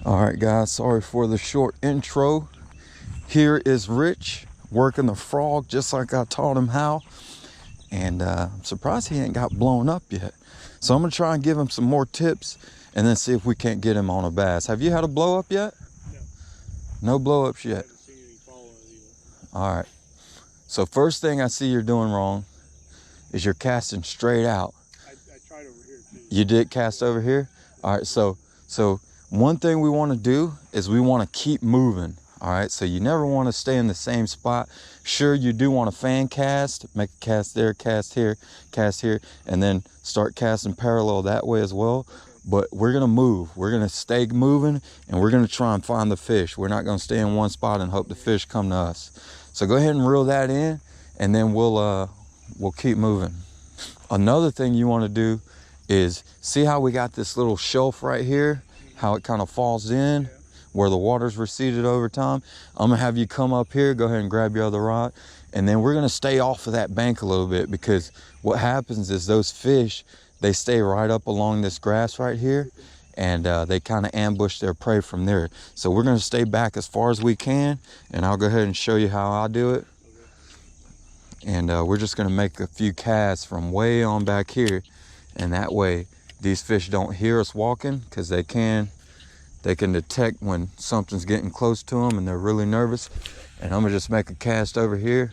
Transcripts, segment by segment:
All right, guys, sorry for the short intro. Here is Rich working the frog just like I taught him how. And I'm surprised he ain't got blown up yet. So I'm gonna try and give him some more tips and then see if we can't get him on a bass. Have you had a blow up yet? No. No blow ups yet? I haven't seen any follow either. All right. So first thing I see you're doing wrong is you're casting straight out. I tried over here too. You did cast over here? All right, so one thing we want to do is we want to keep moving. All right, so you never want to stay in the same spot. Sure, you do want to fan cast, make a cast there, cast here, and then start casting parallel that way as well. But we're gonna move. We're gonna stay moving, and we're gonna try and find the fish. We're not gonna stay in one spot and hope the fish come to us. So go ahead and reel that in, and then we'll keep moving. Another thing you want to do is see how we got this little shelf right here, how it kind of falls in where the water's receded over time. I'm gonna have you come up here, go ahead and grab your other rod, and then we're gonna stay off of that bank a little bit, because what happens is those fish, they stay right up along this grass right here, and they kind of ambush their prey from there. So we're gonna stay back as far as we can, and I'll go ahead and show you how I do it. And we're just gonna make a few casts from way on back here, and that way these fish don't hear us walking, because they can detect when something's getting close to them and they're really nervous. And I'm gonna just make a cast over here,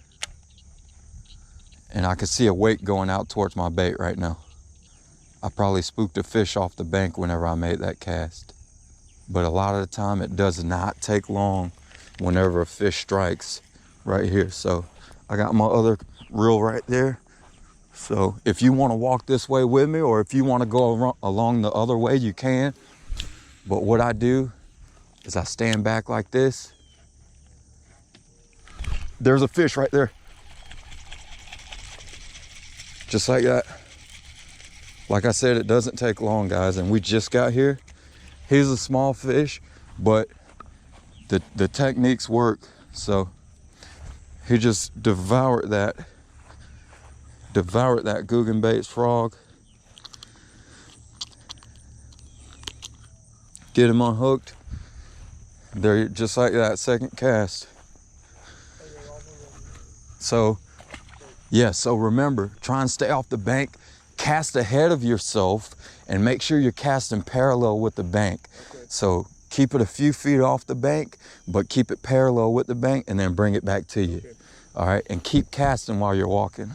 and I can see a wake going out towards my bait right now. I probably spooked a fish off the bank whenever I made that cast, but a lot of the time it does not take long whenever a fish strikes right here. So I got my other reel right there. So if you want to walk this way with me, or if you want to go along the other way, you can. But what I do is I stand back like this. There's a fish right there. Just like that. Like I said, it doesn't take long, guys, and we just got here. He's a small fish, but the techniques work. So he just devoured that Googan Baits frog. Get him unhooked. They're just like that second cast. So yeah, so remember, try and stay off the bank, cast ahead of yourself, and make sure you're casting parallel with the bank. Okay. So keep it a few feet off the bank, but keep it parallel with the bank, and then bring it back to you. Okay. All right, and keep casting while you're walking.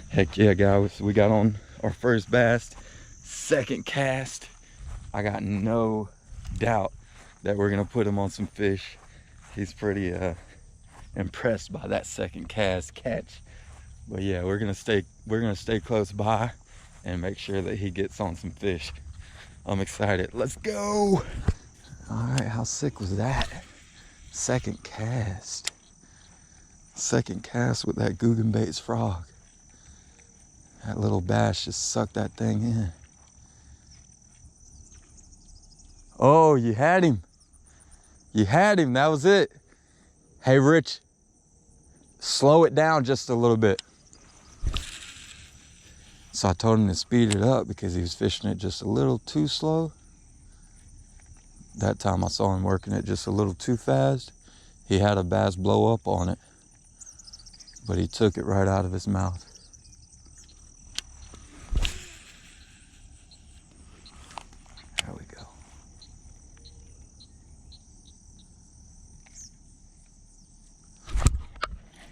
Heck yeah, guys, we got on our first bass, second cast. I got no doubt that we're gonna put him on some fish. He's pretty impressed by that second cast catch. But yeah, we're gonna stay close by and make sure that he gets on some fish. I'm excited. Let's go. All right, how sick was that? Second cast with that Googan Baits frog. That little bass just sucked that thing in. Oh, you had him. You had him, that was it. Hey, Rich, slow it down just a little bit. So I told him to speed it up because he was fishing it just a little too slow. That time I saw him working it just a little too fast. He had a bass blow up on it, but he took it right out of his mouth. There we go.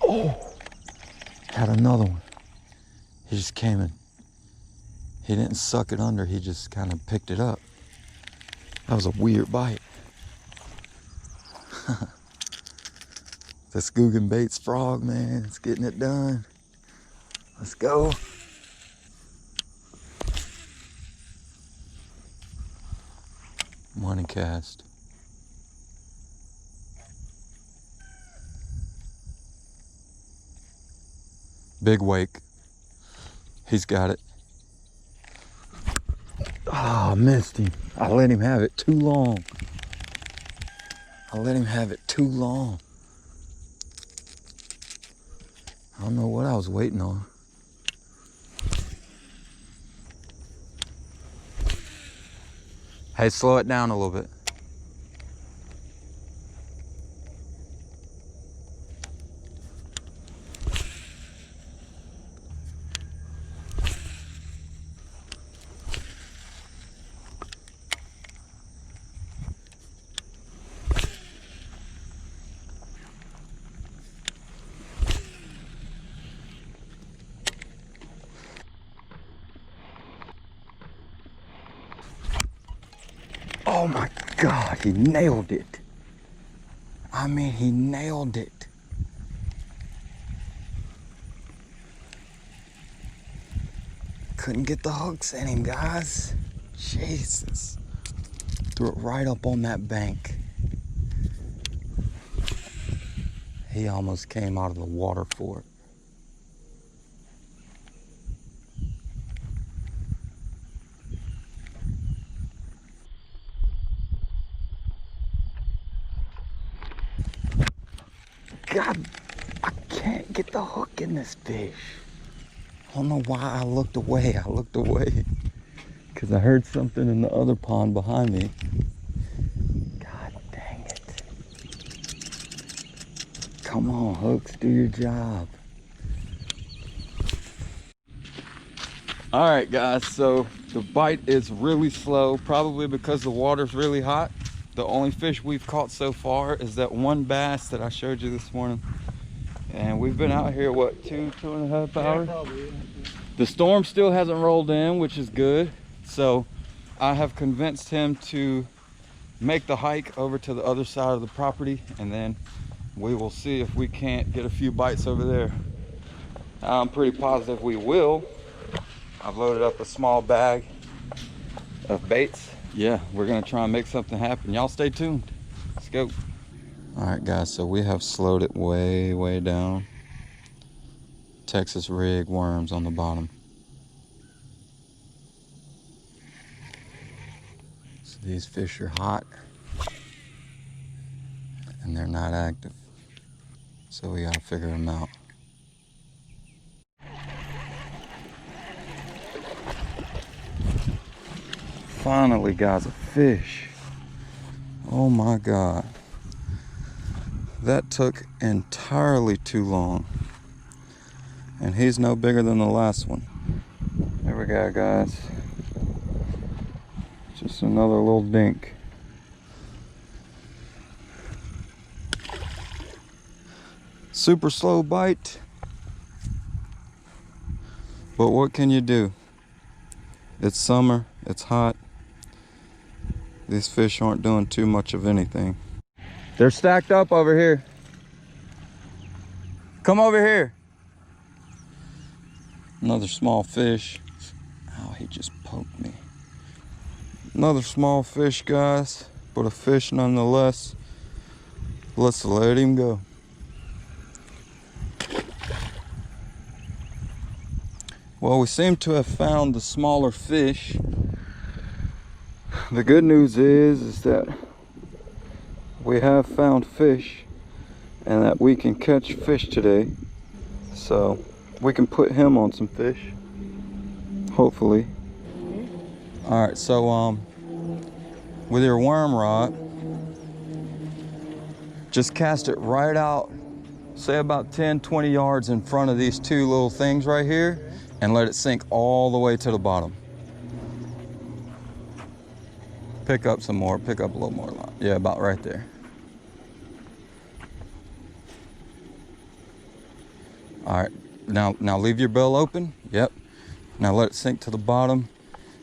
Oh, had another one. He just came in. He didn't suck it under, he just kind of picked it up. That was a weird bite. This Googan Baits frog, man, it's getting it done. Let's go. Money cast. Big wake. He's got it. Ah, I missed him. I let him have it too long. I don't know what I was waiting on. Hey, slow it down a little bit. Oh my God, he nailed it. I mean, he nailed it. Couldn't get the hooks in him, guys. Jesus. Threw it right up on that bank. He almost came out of the water for it. God, I can't get the hook in this fish. I don't know why I looked away. I looked away because I heard something in the other pond behind me. God dang it. Come on, hooks, do your job. All right, guys, so the bite is really slow, probably because the water's really hot. The only fish we've caught so far is that one bass that I showed you this morning. And we've been out here, what, 2.5 hours? Yeah, probably. The storm still hasn't rolled in, which is good. So I have convinced him to make the hike over to the other side of the property, and then we will see if we can't get a few bites over there. I'm pretty positive we will. I've loaded up a small bag of baits. Yeah, we're gonna try and make something happen. Y'all stay tuned. Let's go. All right, guys, so we have slowed it way down. Texas rig worms on the bottom. So these fish are hot and they're not active. So we gotta figure them out. Finally, guys, a fish. Oh my God. That took entirely too long. And he's no bigger than the last one. There we go, guys. Just another little dink. Super slow bite. But what can you do? It's summer, it's hot. These fish aren't doing too much of anything. They're stacked up over here. Come over here. Another small fish. Oh, he just poked me. Another small fish, guys, but a fish nonetheless. Let's let him go. Well, we seem to have found the smaller fish. The good news is that we have found fish and that we can catch fish today. So we can put him on some fish, hopefully. All right, so with your worm rod, just cast it right out, say about 10-20 yards in front of these two little things right here, and let it sink all the way to the bottom. Pick up some more, pick up a little more line. Yeah, about right there. All right, now leave your bill open. Yep. Now let it sink to the bottom,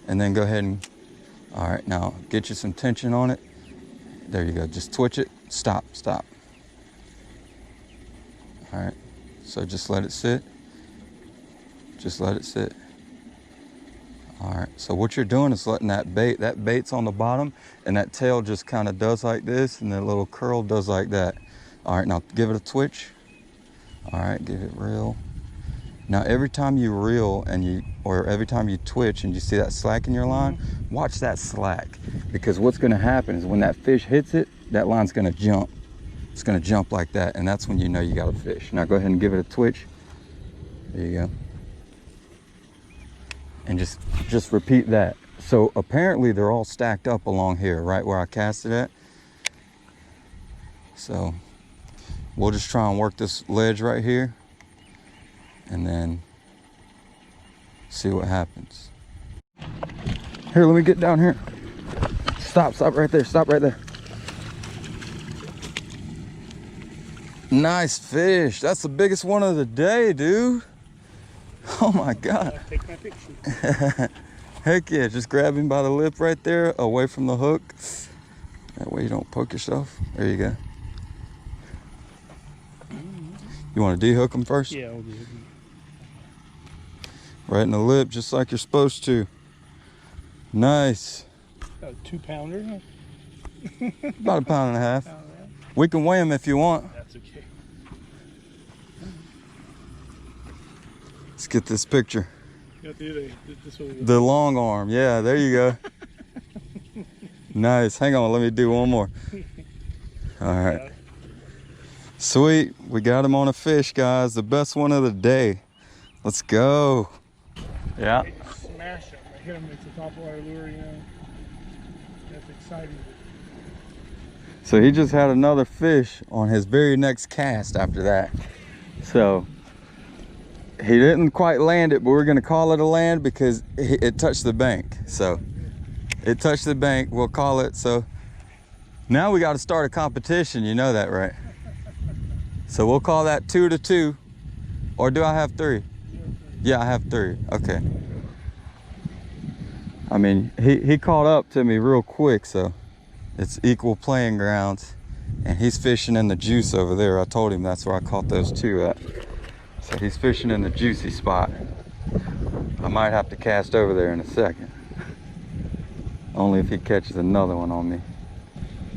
and then go ahead and, all right, now get you some tension on it. There you go, just twitch it, stop. All right, so just let it sit. Just let it sit. All right, so what you're doing is letting that bait's on the bottom, and that tail just kind of does like this, and that little curl does like that. All right, now give it a twitch. All right, give it reel. Now every time you reel or every time you twitch and you see that slack in your line, watch that slack, because what's gonna happen is when that fish hits it, that line's gonna jump. It's gonna jump like that, and that's when you know you got a fish. Now go ahead and give it a twitch. There you go. And just repeat that. So apparently they're all stacked up along here, right where I cast it at. So we'll just try and work this ledge right here and then see what happens. Here, let me get down here. Stop right there, stop right there. Nice fish. That's the biggest one of the day, dude. Oh my God. Take my picture. Heck yeah, just grab him by the lip right there, away from the hook. That way you don't poke yourself. There you go. You want to de-hook him first? Yeah, we'll do it. Right in the lip, just like you're supposed to. Nice. A 2-pounder? About a pound and a half. We can weigh him if you want. That's okay. Let's get this picture. You have to do this way. The long arm. Yeah, there you go. Nice. Hang on, let me do one more. All right. Sweet. We got him on a fish, guys. The best one of the day. Let's go. Yeah. Smash him. I hit him at the top of our lure, you know. That's exciting. So he just had another fish on his very next cast after that. So he didn't quite land it, but we're gonna call it a land because it touched the bank. So it touched the bank, we'll call it. So now we got to start a competition, you know that, right? So we'll call that 2-2. Or do I have 3? Yeah, I have 3. Okay. I mean, he caught up to me real quick, so it's equal playing grounds. And he's fishing in the juice over there. I told him that's where I caught those 2 at. So he's fishing in the juicy spot. I might have to cast over there in a second. Only if he catches another one on me.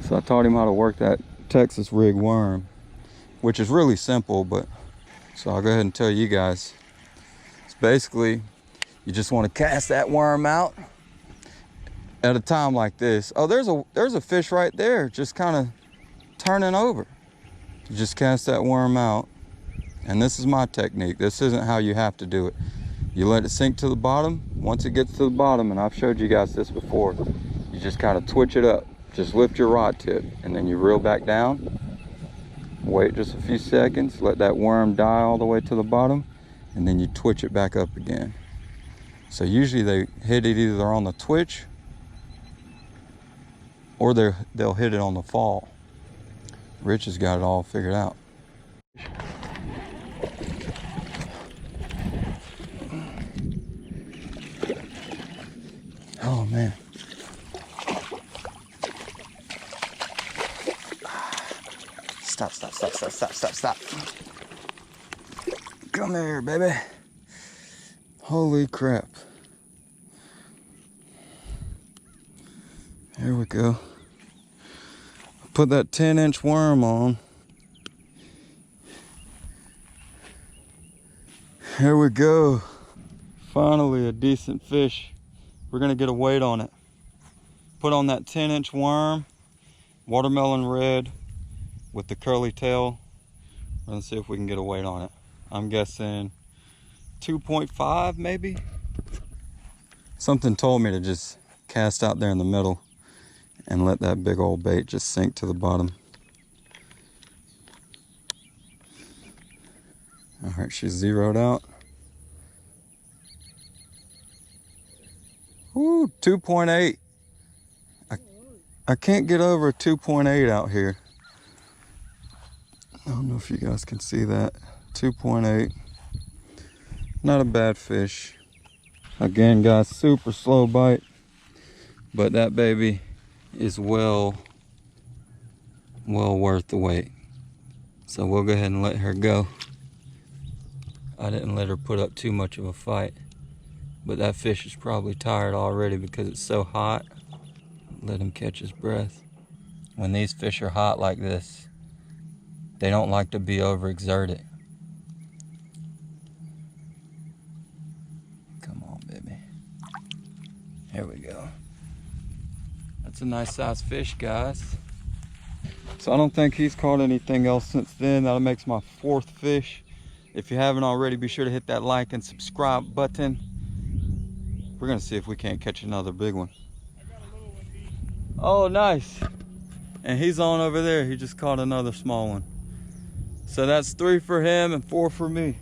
So I taught him how to work that Texas rig worm, which is really simple, but so I'll go ahead and tell you guys. It's basically, you just want to cast that worm out at a time like this. Oh, there's a fish right there, just kind of turning over. You just cast that worm out, and this is my technique. This isn't how you have to do it. You let it sink to the bottom. Once it gets to the bottom, and I've showed you guys this before, you just kind of twitch it up. Just lift your rod tip, and then you reel back down. Wait just a few seconds, let that worm die all the way to the bottom, and then you twitch it back up again. So usually they hit it either on the twitch or they'll hit it on the fall. Rich has got it all figured out. Oh man. Stop. Come here, baby. Holy crap. Here we go. Put that 10-inch worm on. Here we go. Finally a decent fish. We're gonna get a weight on it. Put on that 10-inch worm, watermelon red with the curly tail. We're gonna see if we can get a weight on it. I'm guessing 2.5 maybe. Something told me to just cast out there in the middle and let that big old bait just sink to the bottom. All right, she's zeroed out. Ooh, 2.8. I can't get over a 2.8 out here. I don't know if you guys can see that. 2.8. Not a bad fish. Again, guys, super slow bite, but that baby is well worth the wait. So we'll go ahead and let her go. I didn't let her put up too much of a fight, but that fish is probably tired already because it's so hot. Let him catch his breath. When these fish are hot like this, they don't like to be overexerted. Come on, baby. Here we go. That's a nice sized fish, guys. So I don't think he's caught anything else since then. That makes my 4th fish. If you haven't already, be sure to hit that like and subscribe button. We're gonna see if we can't catch another big one. I got a little one eat. Oh, nice. And he's on over there. He just caught another small one. So that's 3 for him and 4 for me.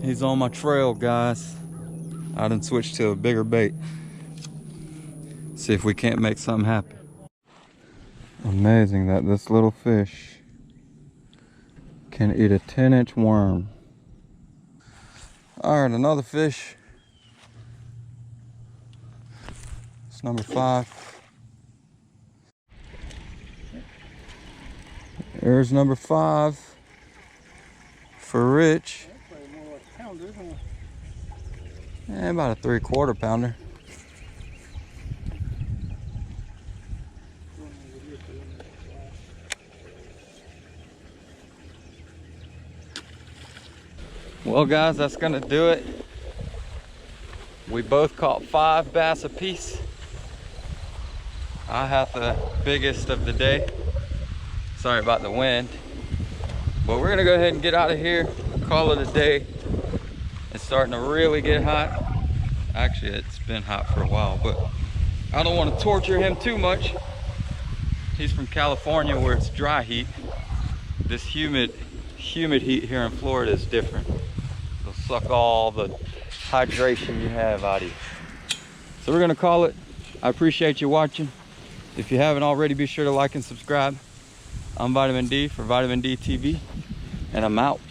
He's on my trail, guys. I done switched to a bigger bait. See if we can't make something happen. Amazing that this little fish can eat a 10-inch worm. All right, another fish. It's number 5. There's number 5 for Rich. That's probably more like a pounder, huh? About a 3/4 pounder. Well, guys, that's gonna do it. We both caught 5 bass apiece. I had the biggest of the day. Sorry about the wind. But we're gonna go ahead and get out of here, call it a day. It's starting to really get hot. Actually, it's been hot for a while, but I don't want to torture him too much. He's from California where it's dry heat. This humid heat here in Florida is different. It'll suck all the hydration you have out of you. So we're gonna call it. I appreciate you watching. If you haven't already, be sure to like and subscribe. I'm Vitamin D for Vitamin D TV, and I'm out.